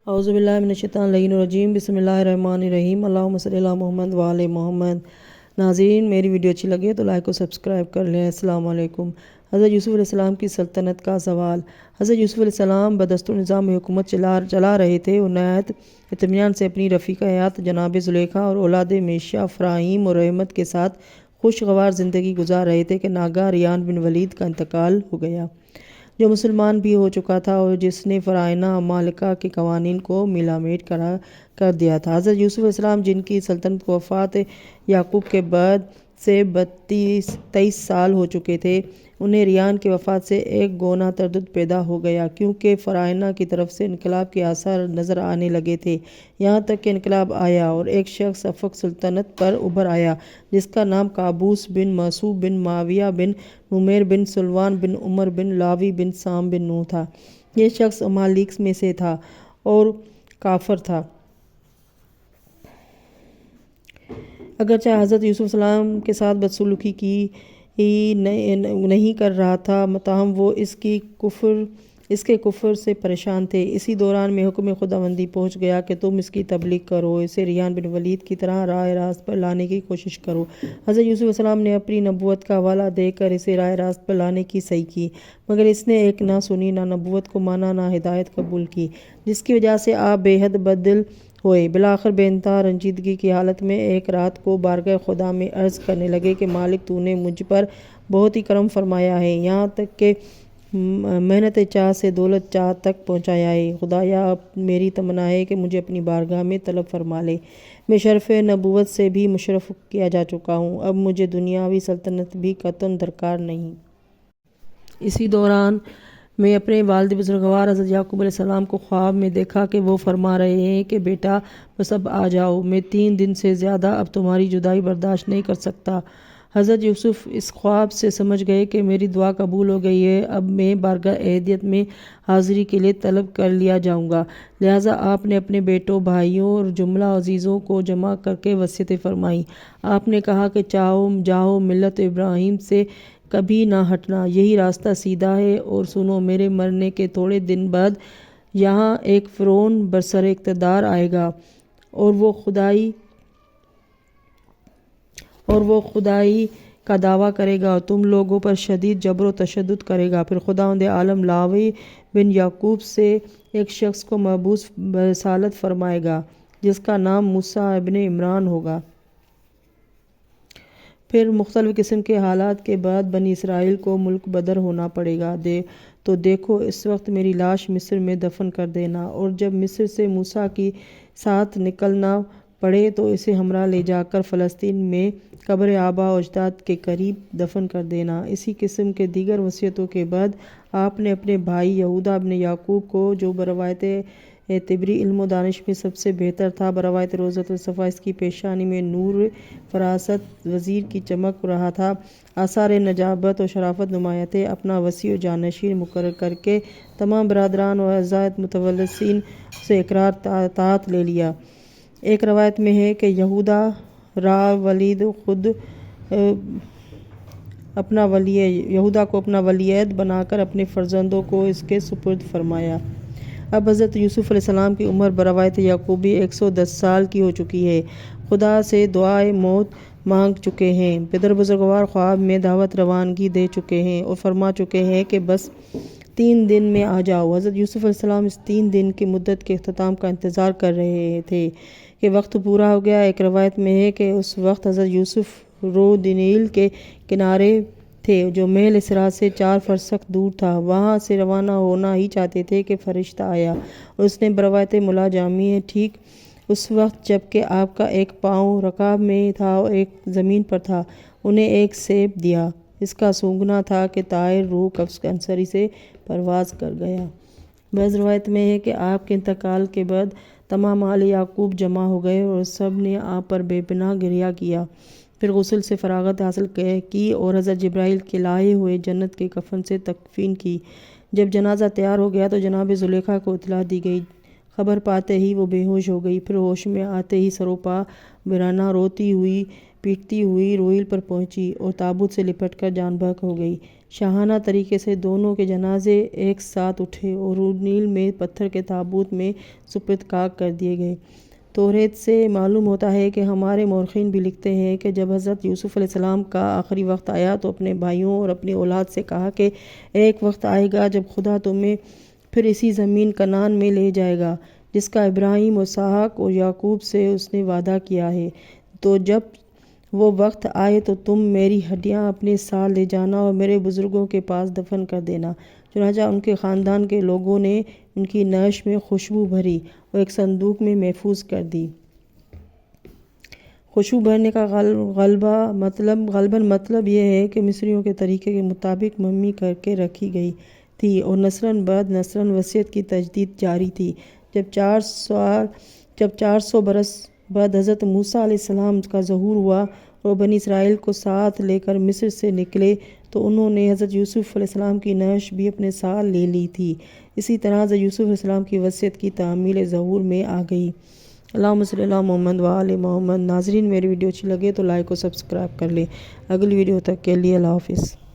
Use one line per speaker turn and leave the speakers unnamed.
اعوذ باللہ من الشیطان الرجیم بسم اللہ الرحمن الرحیم اللہم صلی علی محمد وعلی محمد۔ ناظرین، میری ویڈیو اچھی لگے تو لائک و سبسکرائب کر لیں۔ السلام علیکم۔ حضرت یوسف علیہ السلام کی سلطنت کا زوال۔ حضرت یوسف علیہ السلام بدستور نظام حکومت چلا رہے تھے اور نہایت اطمینان سے اپنی رفیقہ حیات جناب زلیخا اور اولاد میشا افراہیم اور رحمت کے ساتھ خوشگوار زندگی گزار رہے تھے کہ ناگہاں ریان بن ولید کا انتقال ہو گیا، جو مسلمان بھی ہو چکا تھا اور جس نے فرعونہ ممالکہ کے قوانین کو میلامٹ کر دیا تھا۔ حضرت یوسف علیہ السلام، جن کی سلطنت کو وفات یعقوب کے بعد سے 23 سال ہو چکے تھے، انہیں ریان کی وفات سے ایک گونا تردد پیدا ہو گیا، کیونکہ فرعونہ کی طرف سے انقلاب کے آثار نظر آنے لگے تھے۔ یہاں تک کہ انقلاب آیا اور ایک شخص افق سلطنت پر ابھر آیا جس کا نام قابوس بن معصوب بن معاویہ بن نمیر بن سلوان بن عمر بن لاوی بن سام بن نوح تھا۔ یہ شخص ممالک میں سے تھا اور کافر تھا۔ اگرچہ حضرت یوسف علیہ السلام کے ساتھ بدسلوکی کی نہیں کر رہا تھا، تاہم وہ اس کے کفر سے پریشان تھے۔ اسی دوران میں حکم خداوندی پہنچ گیا کہ تم اس کی تبلیغ کرو، اسے ریان بن ولید کی طرح راہ راست پر لانے کی کوشش کرو۔ حضرت یوسف علیہ السلام نے اپنی نبوت کا حوالہ دے کر اسے راہ راست پر لانے کی صحیح کی، مگر اس نے ایک نہ سنی، نہ نبوت کو مانا، نہ ہدایت قبول کی، جس کی وجہ سے آپ بے حد بددل ہوئے۔ بالآخر بے انتہا رنجیدگی کی حالت میں ایک رات کو بارگاہ خدا میں عرض کرنے لگے کہ مالک، تو نے مجھ پر بہت ہی کرم فرمایا ہے، یہاں تک کہ محنت چاہ سے دولت چاہ تک پہنچایا ہے۔ خدایا، اب میری تمنا ہے کہ مجھے اپنی بارگاہ میں طلب فرما لے۔ میں شرف نبوت سے بھی مشرف کیا جا چکا ہوں، اب مجھے دنیاوی سلطنت بھی قطعاً درکار نہیں۔ اسی دوران میں اپنے والد بزرگوار حضرت یعقوب علیہ السلام کو خواب میں دیکھا کہ وہ فرما رہے ہیں کہ بیٹا، بس اب آ جاؤ، میں 3 دن سے زیادہ اب تمہاری جدائی برداشت نہیں کر سکتا۔ حضرت یوسف اس خواب سے سمجھ گئے کہ میری دعا قبول ہو گئی ہے، اب میں بارگاہ عہدیت میں حاضری کے لیے طلب کر لیا جاؤں گا۔ لہٰذا آپ نے اپنے بیٹوں، بھائیوں اور جملہ عزیزوں کو جمع کر کے وصیتیں فرمائیں۔ آپ نے کہا کہ جاؤ، ملت ابراہیم سے کبھی نہ ہٹنا، یہی راستہ سیدھا ہے، اور سنو، میرے مرنے کے تھوڑے دن بعد یہاں ایک فرعون برسر اقتدار آئے گا اور وہ خدائی کا دعویٰ کرے گا اور تم لوگوں پر شدید جبر و تشدد کرے گا۔ پھر خداوند عالم لاوی بن یعقوب سے ایک شخص کو مبعوث برسالت فرمائے گا جس کا نام موسیٰ ابن عمران ہوگا۔ پھر مختلف قسم کے حالات کے بعد بنی اسرائیل کو ملک بدر ہونا پڑے گا۔ تو دیکھو، اس وقت میری لاش مصر میں دفن کر دینا، اور جب مصر سے موسیٰ کے ساتھ نکلنا پڑے تو اسے ہمراہ لے جا کر فلسطین میں قبر آباء و اجداد کے قریب دفن کر دینا۔ اسی قسم کے دیگر وصیتوں کے بعد آپ نے اپنے بھائی یہوذا بن یعقوب کو، جو بروایت طبری علم و دانش میں سب سے بہتر تھا، بروایت روضۃ الصفا اس کی پیشانی میں نور فراست وزیر کی چمک رہا تھا، آثار نجابت و شرافت نمایاں تھے، اپنا وصی و جانشین مقرر کر کے تمام برادران و اعزائے متوارثین سے اقرار طاعت لے لیا۔ ایک روایت میں ہے کہ یہوذا کو اپنا ولی عہد بنا کر اپنے فرزندوں کو اس کے سپرد فرمایا۔ اب حضرت یوسف علیہ السلام کی عمر بروایت یعقوبی 110 سال کی ہو چکی ہے، خدا سے دعائے موت مانگ چکے ہیں، پدر بزرگوار خواب میں دعوت روانگی دے چکے ہیں اور فرما چکے ہیں کہ بس 3 دن میں آ جاؤ۔ حضرت یوسف علیہ السلام اس 3 دن کی مدت کے اختتام کا انتظار کر رہے تھے کہ وقت پورا ہو گیا۔ ایک روایت میں ہے کہ اس وقت حضرت یوسف رود نیل کے کنارے تھے، جو محل اسرا سے 4 فرسخ دور تھا۔ وہاں سے روانہ ہونا ہی چاہتے تھے کہ فرشتہ آیا اور اس نے بروایت ملا جامی ہے ٹھیک اس وقت جب کہ آپ کا ایک پاؤں رکاب میں تھا اور ایک زمین پر تھا، انہیں ایک سیب دیا۔ اس کا سونگنا تھا کہ طائر روح قبض عنصری سے پرواز کر گیا۔ بعض روایت میں ہے کہ آپ کے انتقال کے بعد تمام آل یعقوب جمع ہو گئے اور سب نے آپ پر بے پناہ گریہ کیا، پھر غسل سے فراغت حاصل کی اور حضرت جبرائیل کے لائے ہوئے جنت کے کفن سے تکفین کی۔ جب جنازہ تیار ہو گیا تو جناب زلیخا کو اطلاع دی گئی۔ خبر پاتے ہی وہ بے ہوش ہو گئی، پھر ہوش میں آتے ہی سروپا ویرانہ روتی ہوئی پیٹتی ہوئی روئیل پر پہنچی اور تابوت سے لپٹ کر جان بحق ہو گئی۔ شاہانہ طریقے سے دونوں کے جنازے ایک ساتھ اٹھے اور نیل میں پتھر کے تابوت میں سپرد خاک کر دیے گئے۔ توریت سے معلوم ہوتا ہے کہ ہمارے مورخین بھی لکھتے ہیں کہ جب حضرت یوسف علیہ السلام کا آخری وقت آیا تو اپنے بھائیوں اور اپنی اولاد سے کہا کہ ایک وقت آئے گا جب خدا تمہیں پھر اسی زمین کنعان میں لے جائے گا جس کا ابراہیم اور اسحاق اور یعقوب سے اس نے وعدہ کیا ہے۔ تو جب وہ وقت آئے تو تم میری ہڈیاں اپنے ساتھ لے جانا اور میرے بزرگوں کے پاس دفن کر دینا۔ چنانچہ ان کے خاندان کے لوگوں نے ان کی نعش میں خوشبو بھری اور ایک صندوق میں محفوظ کر دی۔ خوشبو بھرنے کا غالباً مطلب یہ ہے کہ مصریوں کے طریقے کے مطابق ممی کر کے رکھی گئی تھی اور نسلاً بعد نسلاً وصیت کی تجدید جاری تھی۔ جب 400 برس بعد حضرت موسیٰ علیہ السلام کا ظہور ہوا اور بنی اسرائیل کو ساتھ لے کر مصر سے نکلے تو انہوں نے حضرت یوسف علیہ السلام کی نعش بھی اپنے ساتھ لے لی تھی۔ اسی طرح حضرت یوسف علیہ السلام کی وصیت کی تعمیل ظہور میں آ گئی۔ اللہم صلی علی محمد وآل محمد۔ ناظرین، میری ویڈیو اچھی لگے تو لائک اور سبسکرائب کر لیں۔ اگلی ویڈیو تک کے لیے اللہ حافظ۔